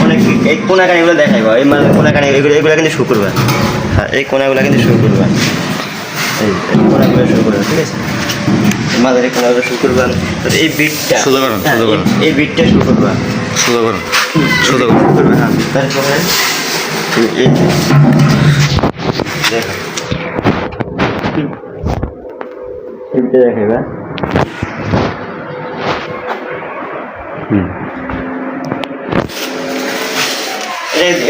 অনেক এই কোনা কানিগুলো দেখাইবো, এই মানে কোনা কানি এগুলো কিন্তু শো করবা। হ্যাঁ, এই কোনাগুলো কিন্তু শো করবা, এই কোনাগুলো শো করবা, ঠিক আছে? মাঝের এই কোনাগুলো শো করবা, এই বিটটা সোজা করুন, সোজা করুন, এই বিটটা শো করবা, সোজা করুন, সোজা করবা। হ্যাঁ, তারপরে এই দেখো এই বিটটা দেখাইবা।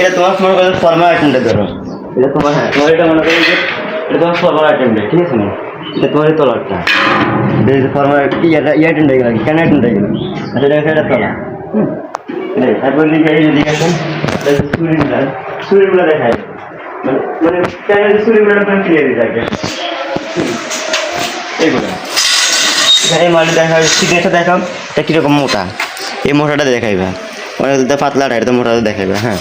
এটা তোমার মনে করো ফর্মাল আইটেমটা ধরো, এটা তোমার, হ্যাঁ তোমার এটা মনে করো যে এটা তোমার ফর্মাল আইটেমটা, ঠিক আছে? না এটা তোমার তলারটা, ফর্মাল আইটেমটা গেল, কেন আইটেমটা গেল, আচ্ছা এটা তলা। তারপর দিকে এই দিকে আসেন, সুরিগুলো দেখায়, মানে ক্যানের সুরিগুলো আপনার ক্লিয়ার দিতে থাকে এইগুলো। এখানে এই মালটা দেখা সিগনেচার দেখাও, এটা কীরকম মোটা, এই মোটাটা দেখাইবা, অনেক পাতলাটা এটা মোটাটা দেখাইবা। হ্যাঁ,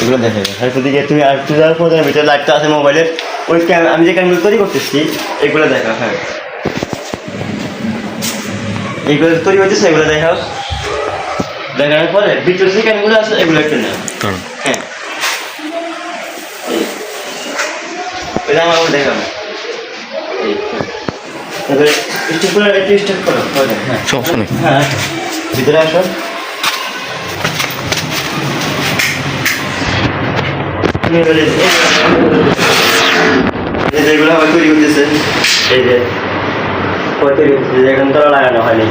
এগুলো দেখাইবা। তারপর দিকে তুমি আর প্রয়োজনের ভিতরে লাইটটা আছে মোবাইলের, ওই আমি যে ক্যানগুলো তৈরি করতেছি এগুলো দেখা। হ্যাঁ, এইগুলো তৈরি হচ্ছে এগুলো দেখাও, দেখানোর পরে ভিতরে যে ক্যানগুলো আছে এগুলো একটু নেও। হ্যাঁ, এটা আমার দেখাবো। তারপরে স্টেপ করে একটু স্টেপ করো। হ্যাঁ, সমস্যা নেই। হ্যাঁ, ভিতরে আসো। যেগুলো আবার তৈরি করতেছে, এই যে তৈরি করতেছে, এখন তো লাগানো হয়নি।